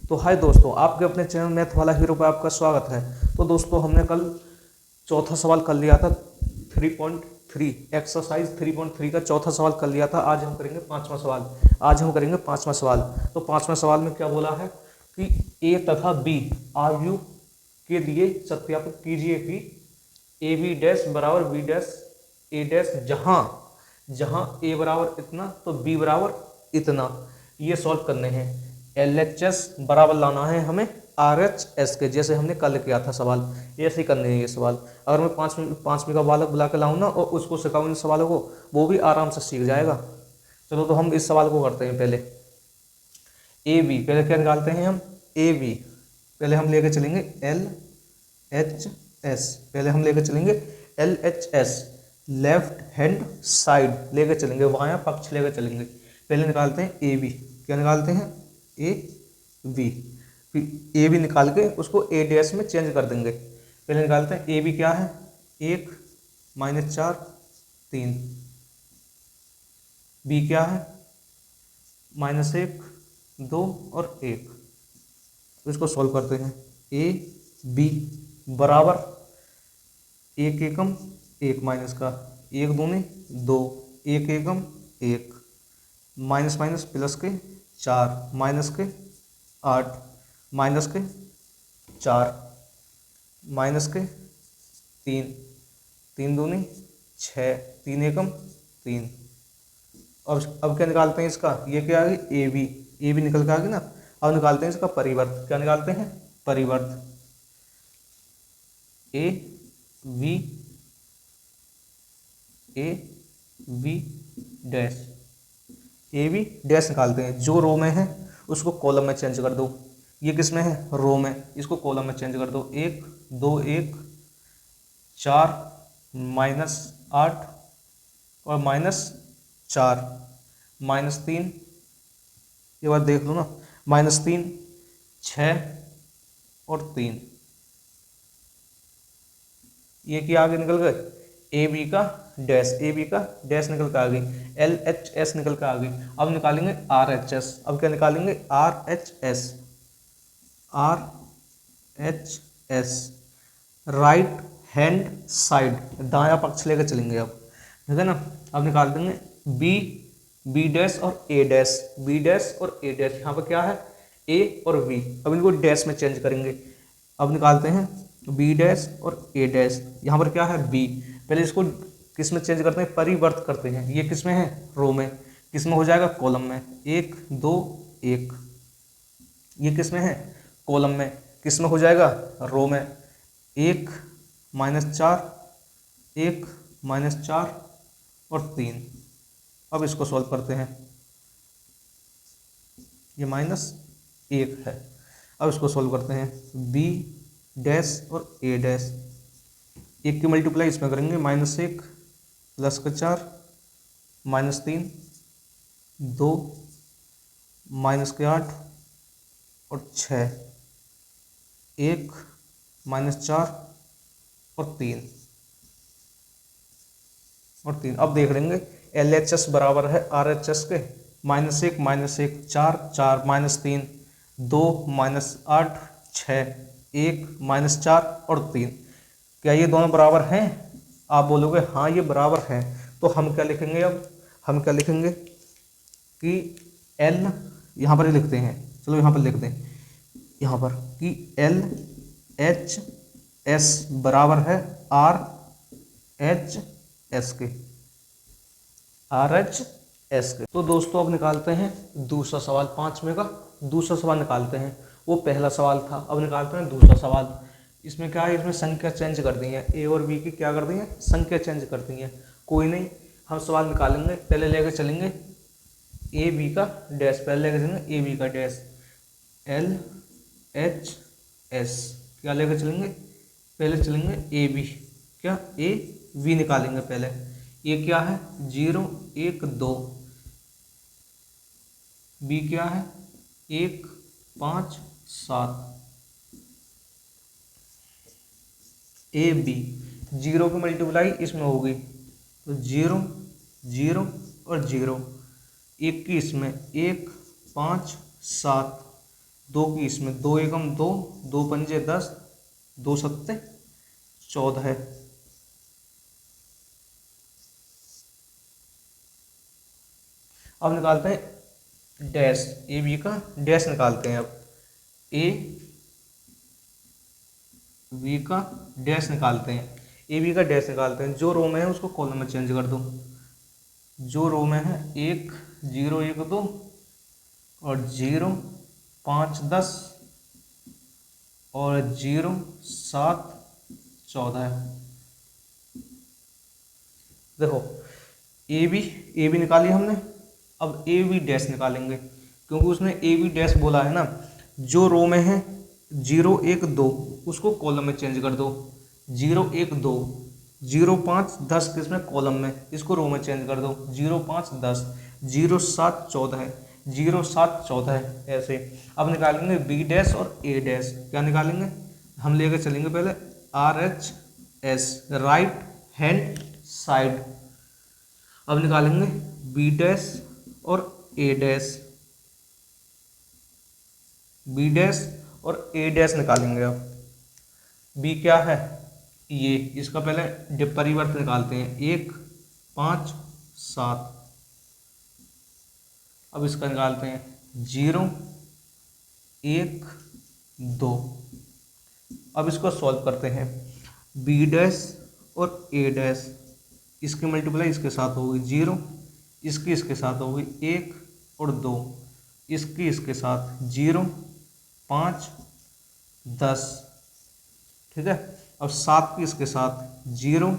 तो हाय दोस्तों, आपके अपने चैनल मैथ वाला हीरो पर आपका स्वागत है। तो दोस्तों, हमने कल चौथा सवाल कर लिया था 3.3 एक्सरसाइज 3.3 का चौथा सवाल कर लिया था। आज हम करेंगे पांचवा सवाल। तो पांचवा सवाल में क्या बोला है कि ए तथा बी आयु के लिए सत्यापित कीजिए कि ए बी डैश बराबर बी डैश ए डैश, जहां ए बराबर इतना तो बी बराबर इतना। ये सॉल्व करने हैं। LHS बराबर लाना है हमें RHS के, जैसे हमने कल किया था सवाल, ऐसे ही करने हैं ये सवाल। अगर मैं पाँचवीं का बालक बुला के लाऊं ना और उसको सिखाऊं इन सवालों को, वो भी आराम से सीख जाएगा। चलो तो हम इस सवाल को करते हैं। पहले ए बी, पहले क्या निकालते हैं हम? ए बी पहले हम लेके चलेंगे LHS, पहले हम लेके चलेंगे LHS, लेफ्ट हैंड साइड लेके चलेंगे, बायां पक्ष लेके चलेंगे। पहले निकालते हैं ए बी। क्या निकालते हैं? A B. फिर ए बी निकाल के उसको ए डैश में चेंज कर देंगे। पहले निकालते हैं ए बी क्या है? 1 - 4 3। बी क्या है? -1 2 और 1। इसको सॉल्व करते हैं। ए बी बराबर 1 एकम 1 माइनस का 1 दूनी 2, 1 एकम 1, माइनस माइनस प्लस के 4, माइनस के 8, माइनस के 4, माइनस के 3, 3 दूनी 6, 3 एकम 3। अब क्या निकालते हैं इसका? ये क्या आ गई? ए बी निकल के आ गई ना। अब निकालते हैं इसका परिवर्त। क्या निकालते हैं? परिवर्त A B dash, A B dash निकालते हैं। जो रो में है उसको कॉलम में चेंज कर दो। ये किस में है? रो में। इसको कॉलम में चेंज कर दो। 1 2 1 4 -8 और -4 -3। ये बात देख लो ना, -3 6 और 3। ये क्या आगे निकल गए? ए बी का डैश निकल के आ गई। LHS निकल के आ गई। अब निकालेंगे RHS। अब क्या निकालेंगे? RHS राइट हैंड साइड, दायां पक्ष लेकर चलेंगे अब, ठीक है ना। अब निकाल देंगे बी डैश और ए डैश, यहाँ पर क्या है? ए और बी। अब इनको डैश में चेंज करेंगे। अब निकालते हैं बी डैश और ए डैश, यहाँ पर क्या है? बी। पहले इसको किस में चेंज करते हैं? परिवर्त करते हैं। ये किस में है? रो में। किस में हो जाएगा? कॉलम में। 1 2 1। ये किस में है? कॉलम में। किस में हो जाएगा? रो में। 1 -4 1 -4 और 3। अब इसको सॉल्व करते हैं। ये -1 है। अब इसको सॉल्व करते हैं। बी डैश और ए डैश, 1 की मल्टीप्लाई इसमें करेंगे। -1 प्लस का 4 -3 2 माइनस के 8 और 6, 1 -4 और 3 और 3। अब देख लेंगे LHS बराबर है RHS के। -1 -1 4 4 -3 2 -8 6 1 -4 और 3। क्या ये दोनों बराबर हैं? आप बोलोगे हाँ ये बराबर हैं। तो हम क्या लिखेंगे? अब हम क्या लिखेंगे कि L, यहाँ पर ही लिखते हैं। चलो यहाँ पर लिख दें, यहाँ पर कि LHS बराबर है RHS के। तो दोस्तों अब निकालते हैं दूसरा सवाल। 5वें का दूसरा सवाल निकालते हैं। वो पहला सवाल था, अब निकालते हैं दूसरा सवाल। इसमें क्या है? इसमें संख्या चेंज कर दी है। ए और बी की क्या कर दी है? संख्या चेंज कर दी है। कोई नहीं, हम सवाल निकालेंगे। पहले लेकर चलेंगे ए बी का डैश, पहले लेकर चलेंगे ए बी का डैश LHS। क्या लेकर चलेंगे? पहले चलेंगे ए बी। क्या? ए बी निकालेंगे पहले। ये क्या है? 0 1 2। बी क्या है? 1 5 7। ए बी 0 की मल्टीप्लाई इसमें होगी तो 0 0 और 0। 1 की इसमें 1 5 7 2 की इसमें, 2 एकम 2, 2 पंजे 10, 2 सत्ते 14 है। अब निकालते हैं डैश, ए बी का डैश निकालते हैं। अब ए बी का डैश निकालते हैं, ए बी का डैश निकालते हैं। जो रो में है उसको कॉलम में चेंज कर दो। जो रो में है 1 0 1 2 और 0 5 10 और 0 7 14 है। देखो ए बी निकाली हमने। अब ए बी डैश निकालेंगे, क्योंकि उसने ए बी डैश बोला है ना। जो रो में है 0 1 2 उसको कॉलम में चेंज कर दो। 0 1 2 0 5 10 किसमें, कॉलम में, इसको रो में चेंज कर दो। 0 5 10 0 7 14 है, 0 7 14 है, ऐसे। अब निकालेंगे बी डैश और ए डैश। क्या निकालेंगे, हम लेकर चलेंगे पहले R H S, right hand side. अब निकालेंगे बी डैश और ए डैश, बी डैश और ए डैश निकालेंगे। अब बी क्या है, ये, इसका पहले परिवर्त निकालते हैं, 1 5 7। अब इसका निकालते हैं 0 1 2। अब इसको सॉल्व करते हैं। बी डैश और ए डैश, इसकी मल्टीप्लाई इसके साथ होगी 0, इसकी इसके साथ होगी 1 और 2, इसकी इसके साथ 0 5 10, ठीक है। अब 7 की इसके साथ 0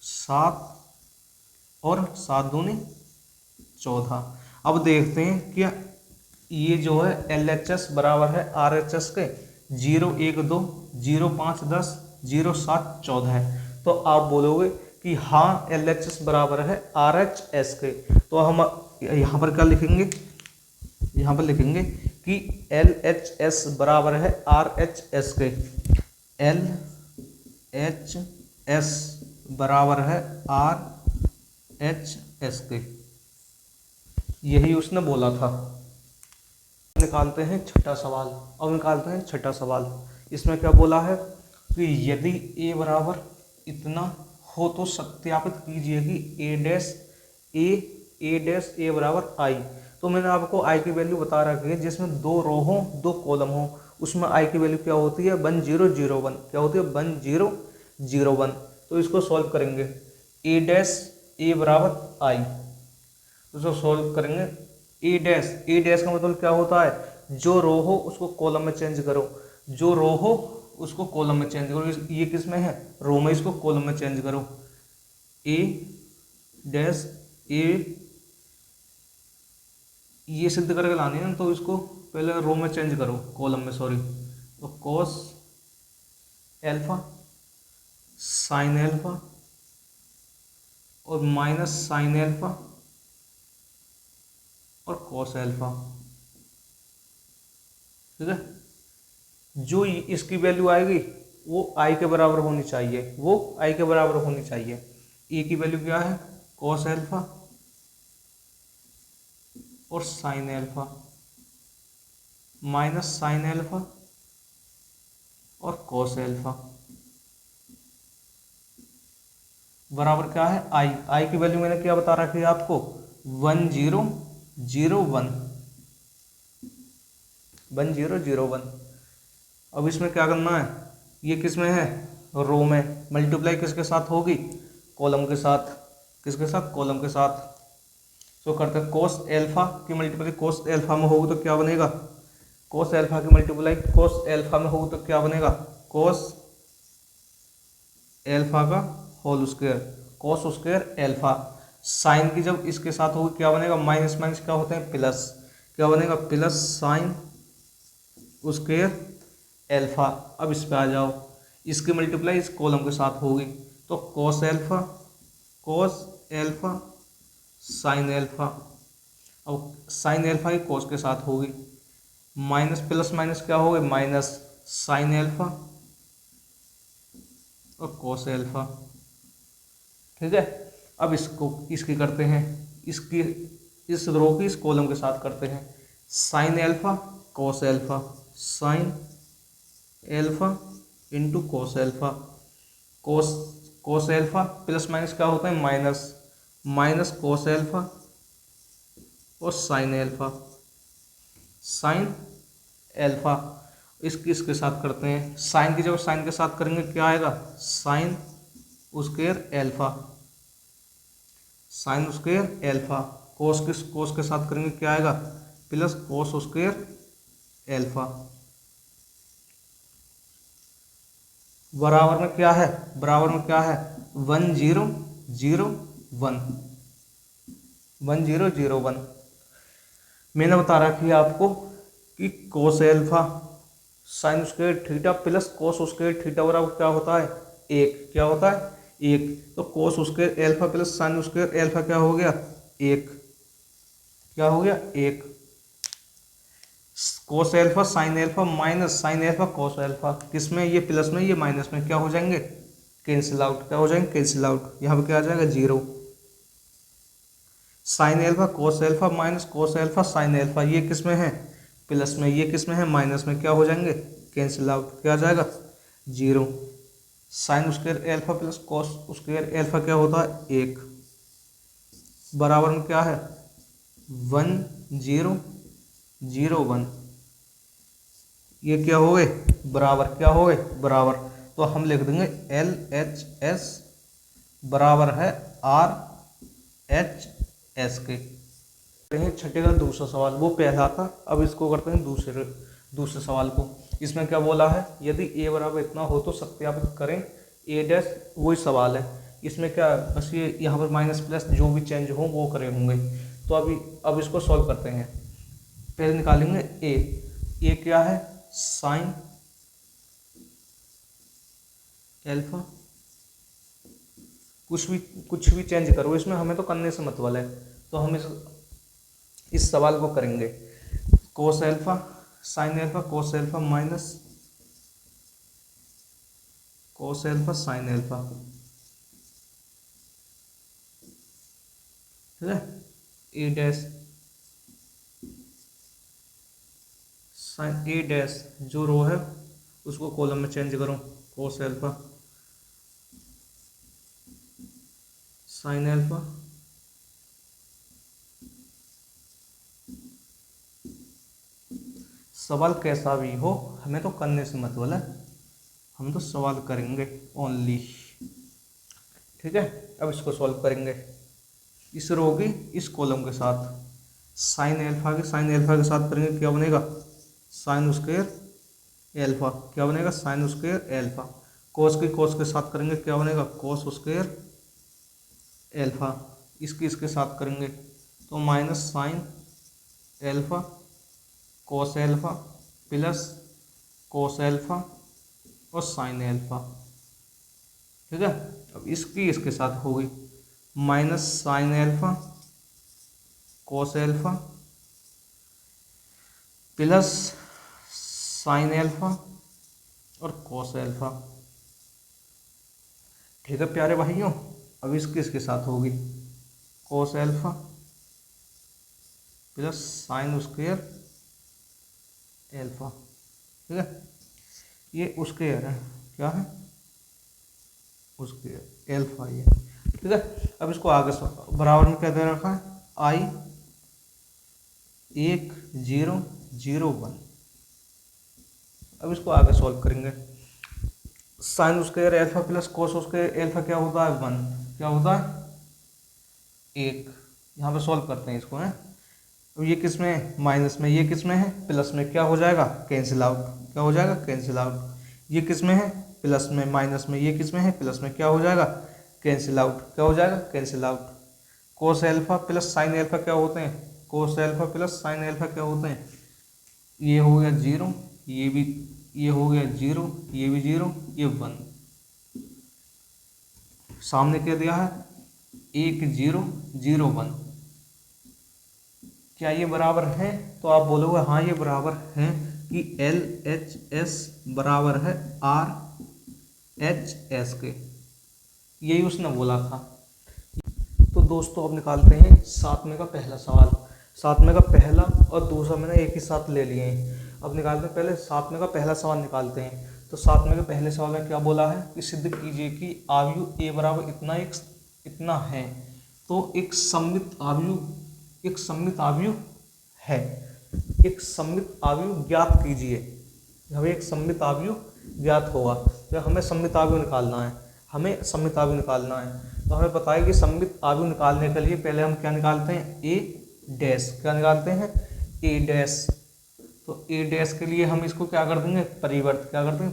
7 और 7 दूनी 14। अब देखते हैं क्या ये जो है LHS बराबर है RHS के 0 1 2 0 5 10 0 7 14 है। तो आप बोलोगे कि हाँ LHS बराबर है RHS के। तो हम यहाँ पर क्या लिखेंगे, यहाँ पर लिखेंगे कि LHS बराबर है RHS के। LHS बराबर है RHS के, यही उसने बोला था। निकालते हैं छठा सवाल। अब निकालते हैं छठा सवाल। इसमें क्या बोला है कि यदि a बराबर इतना हो तो सत्यापित कीजिए कि a डैश a बराबर i। तो मैंने आपको i की वैल्यू बता रखी है, जिसमें 2 रो हो 2 कॉलम हो, उसमें i की वैल्यू क्या होती है 1 0 0 1। क्या होती है 1 0 0 1। तो इसको सॉल्व करेंगे, a डैश a बराबर i, उसको सॉल्व करेंगे। ए डैश का मतलब क्या होता है, जो रो हो उसको कॉलम में चेंज करो, जो रो हो उसको कॉलम में चेंज करो। ये किस में है, रो में, इसको कॉलम में चेंज करो। ए डैश ए, ये सिद्ध करके लानी है ना, तो इसको पहले रो में चेंज करो, कॉलम में, सॉरी। तो कॉस एल्फा साइन एल्फा और माइनस साइन एल्फा और कॉस एल्फा, ठीक है। जो इसकी वैल्यू आएगी वो i के बराबर होनी चाहिए, वो i के बराबर होनी चाहिए। ए की वैल्यू क्या है, कॉस एल्फा और sine alpha minus sine alpha और कॉस एल्फा बराबर क्या है i की वैल्यू मैंने क्या बता रखी है आपको, 1 0 0 1, 1 0 0 1। अब इसमें क्या करना है, ये किस में है, रो में, मल्टीप्लाई किसके साथ होगी, कॉलम के साथ। किसके साथ, कॉलम के साथ। तो करते हैं कोस एल्फा की मल्टीप्लाई कोस एल्फा में होगी तो क्या बनेगा, कोस एल्फा की मल्टीप्लाई कोस एल्फा में होगी तो क्या बनेगा, कोस एल्फा का whole square, cos square alpha. Sine की जब इसके साथ होगी क्या बनेगा, माइनस माइनस क्या होते हैं प्लस, क्या बनेगा प्लस साइन स्क्वायर एल्फा। अब इस पे आ जाओ, इसकी मल्टीप्लाई इस कॉलम के साथ होगी तो कोस एल्फा साइन एल्फा। अब साइन एल्फा की कोस के साथ होगी, माइनस प्लस माइनस क्या होगा, माइनस साइन एल्फा और कोस एल्फा, ठीक है। अब इसकी करते हैं, इसकी इस रो की इस कॉलम के साथ करते हैं, sine alpha cos alpha sine alpha into cos alpha. Cos alpha plus minus क्या होता है, माइनस, माइनस कॉस एल्फा और साइन एल्फा, साइन एल्फा। इसके साथ करते हैं, साइन की जगह साइन के साथ करेंगे क्या आएगा, sine square alpha, sine square alpha. Cos के साथ करेंगे क्या आएगा, प्लस कोस स्क्वायर एल्फा। बराबर में क्या है, बराबर में क्या है, 1 0 0 1, 1 0 0 1। मैंने बता रखी है आपको कि कोस alpha sine square theta plus cos square theta बराबर क्या होता है, एक। क्या होता है, एक। तो कोस square alpha plus sign square alpha क्या हो गया, एक। क्या हो गया, एक। कोस alpha sine alpha minus sine alpha कोस एल्फा, किसमें, ये प्लस में ये माइनस में, क्या हो जाएंगे, कैंसिल आउट। क्या हो जाएंगे, कैंसिल आउट। यहाँ पे क्या आ जाएगा, 0। साइन एल्फा कोस alpha minus cos alpha sine alpha, ये किसमें है, प्लस में, ये किसमें है, माइनस में, क्या हो जाएंगे, कैंसिल आउट। क्या आ जाएगा, 0। Sign square alpha plus cos square alpha क्या होता है, 1। बराबर में क्या है, 1 0 0 1। ये क्या हो गए, बराबर, क्या हो गए, बराबर। तो हम लिख देंगे LHS बराबर है RHS के। छठे का दूसरा सवाल, वो पहला था, अब इसको करते हैं दूसरे सवाल को। इसमें क्या बोला है, यदि a बराबर इतना हो तो सत्यापित करें a डैश, वही सवाल है। इसमें क्या, बस ये यहाँ पर माइनस प्लस जो भी चेंज हो वो करे होंगे। तो अब इसको सॉल्व करते हैं। पहले निकालेंगे a क्या है, साइन एल्फा, कुछ भी चेंज करो इसमें, हमें तो करने से मतलब है। तो हम इस सवाल को करेंगे, कोस एल्फा साइन एल्फा कोस alpha minus cos alpha sine alpha, ठीक है। ए डैश साइन ए डैश, जो रो है उसको कॉलम में चेंज करो, कोस एल्फा साइन एल्फा सवाल कैसा भी हो हमें तो करने से मतलब है, हम तो सवाल करेंगे ओनली, ठीक है। अब इसको सॉल्व करेंगे, इस रो की इस कॉलम के साथ, साइन एल्फा के साथ करेंगे, क्या बनेगा, साइन स्क्वायर एल्फा, क्या बनेगा, साइन स्क्वायर एल्फा। कोस के साथ करेंगे, क्या बनेगा, कोस स्क्वायर एल्फा। इसके साथ करेंगे तो माइनस साइन एल्फा कोस एल्फा प्लस कोस एल्फा और साइन एल्फा, ठीक है। अब इसके साथ होगी माइनस साइन एल्फा कोस एल्फा प्लस साइन एल्फा और कोस एल्फा, ठीक है प्यारे भाइयों। अब इसके साथ होगी कोस alpha plus sign square alpha, ठीक है। ये स्क्वायर है, क्या है, स्क्वायर एल्फा, ये ठीक है। अब इसको आगे बराबर में क्या दे रखा है, I 1 0 0 1। अब इसको आगे सॉल्व करेंगे, sign square alpha plus cos square alpha क्या होता है, 1, क्या होता है, 1। यहाँ पे सॉल्व करते हैं इसको, है। अब ये किस में, माइनस में, ये किस में है, प्लस में, क्या हो जाएगा, कैंसिल आउट, क्या हो जाएगा, कैंसिल आउट। ये किस में है, प्लस में, माइनस में, ये किस में है, प्लस में, क्या हो जाएगा, कैंसिल आउट, क्या हो जाएगा, कैंसिल आउट। कोस एल्फा प्लस साइन एल्फा क्या होते हैं, cos alpha plus sine alpha क्या होते हैं, ये हो गया 0, ये भी, ये हो गया 0, ये भी 0, ये 1। सामने क्या दिया है, 1 0 0 1। क्या ये बराबर है, तो आप बोलोगे हाँ ये बराबर है कि LHS बराबर है RHS के, यही उसने बोला था। तो दोस्तों अब निकालते हैं 7वें का पहला सवाल। सातवें का पहला और दूसरा मैंने एक ही साथ ले लिए हैं। अब निकालते हैं, पहले सातवें का पहला सवाल निकालते हैं। तो सातवें के पहले सवाल में क्या बोला है कि सिद्ध कीजिए कि आयु a बराबर इतना है। तो एक सममित आयु है, एक सममित आयु ज्ञात कीजिए। हमें एक सममित आयु ज्ञात होगा, तो हमें सममित आयु निकालना है, तो हमें पता है कि सममित आयु निकालने के लिए पहले हम क्या निकालते हैं, a डैश। क्या निकालते हैं, a डैश। तो a डैश के लिए हम इसको क्या कर देंगे,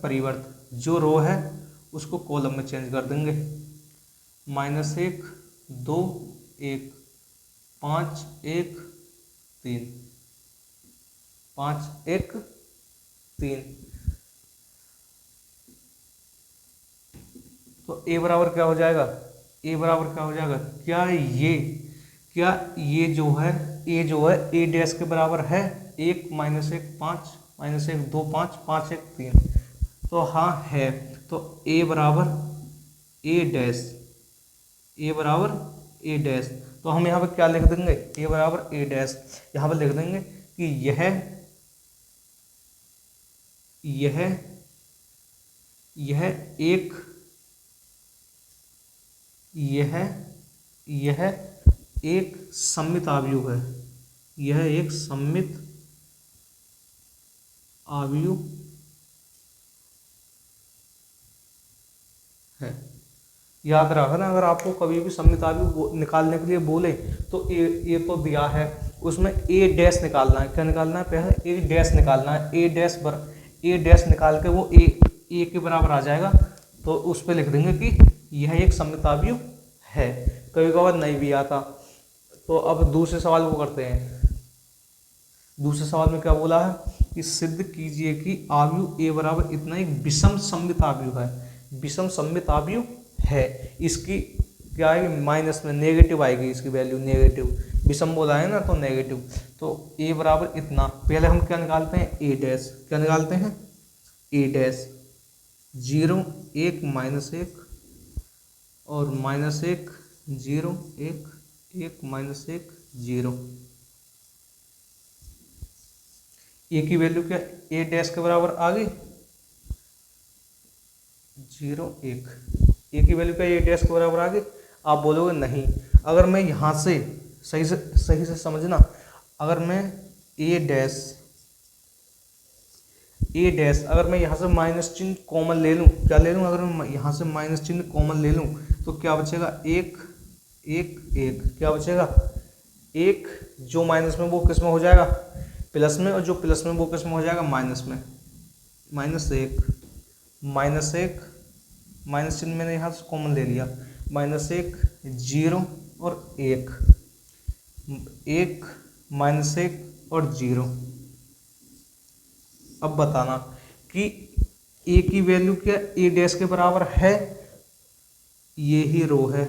परिवर्त। जो रो है उसको कॉलम में चेंज कर देंगे। -1 2 1 5 1 3 5 1 3। तो a बराबर क्या हो जाएगा, क्या ये जो है a डैश के बराबर है 1 -1 5 -1 2 5 5 1 3। तो हाँ है। तो a बराबर a डैश। तो हम यहाँ पर क्या लिख देंगे, a बराबर a डैश। यहाँ पर लिख देंगे कि यह एक सममित आयु है। यह एक सममित आयु है। याद रखना, अगर आपको कभी भी सममित आयु निकालने के लिए बोले तो ए तो दिया है, उसमें ए डैश निकालना है। क्या निकालना है, पहले ए डैश निकालना है। ए डैश निकाल के वो ए के बराबर आ जाएगा, तो उस पर लिख देंगे कि यह एक सममित आयु है। कभी कभार नहीं भी आता। तो अब दूसरे सवाल को करते हैं। दूसरे सवाल में क्या बोला है कि सिद्ध कीजिए कि आयु a बराबर इतना एक विषम सममित आयु है। विषम सममित आयु है, इसकी क्या आएगी, माइनस में नेगेटिव आएगी, इसकी वैल्यू नेगेटिव। विषम बोला है ना, तो नेगेटिव। तो a बराबर इतना, पहले हम क्या निकालते हैं, a डैश। क्या निकालते हैं, a डैश। 0 1 -1 और -1 0 1 1 -1 0। ए की वैल्यू क्या, a डैश के बराबर आ गई 0 1। ए की वैल्यू क्या, a डैश के बराबर आ गई। आप बोलोगे नहीं, अगर मैं यहाँ से सही से समझना, अगर मैं a डैश अगर मैं यहाँ से माइनस चिन्ह कॉमन ले लूँ, क्या ले लूँ, अगर मैं यहाँ से माइनस चिन्ह कॉमन ले लूँ तो क्या बचेगा, 1 1 1। क्या बचेगा, 1 जो माइनस में वो किस में हो जाएगा, प्लस में, और जो प्लस में वो किस में हो जाएगा, माइनस में। -1 माइनस चिन्ह मैंने यहाँ से कॉमन ले लिया। -1 0 और 1 1 -1 और 0। अब बताना कि a की वैल्यू क्या, a डैश के बराबर है, ये ही रो है,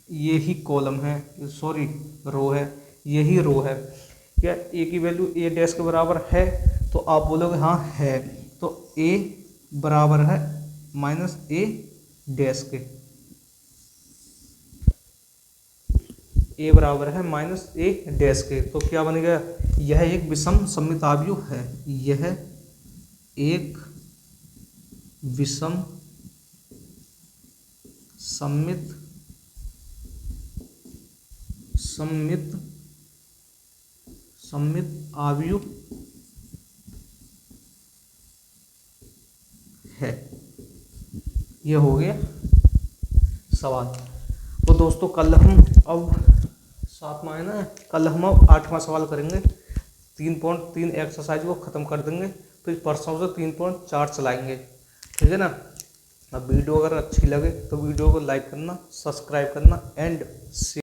ये ही कॉलम है, सॉरी रो है, यही रो है। क्या a की वैल्यू a डैश के बराबर है, तो आप बोलोगे हाँ है। तो a बराबर है -a डैश के, a बराबर है -a डैश के। तो क्या बन गया, यह एक विषम सममित आयु है। यह एक विषम सममित आयु है। ये हो गया सवाल। तो दोस्तों कल हम अब 7वां है ना, कल हम अब 8वां सवाल करेंगे। 3.3 एक्सरसाइज को ख़त्म कर देंगे, फिर परसों से 3.4 चलाएंगे, ठीक है ना। अब वीडियो अगर अच्छी लगे तो वीडियो को लाइक करना, सब्सक्राइब करना एंड शेयर।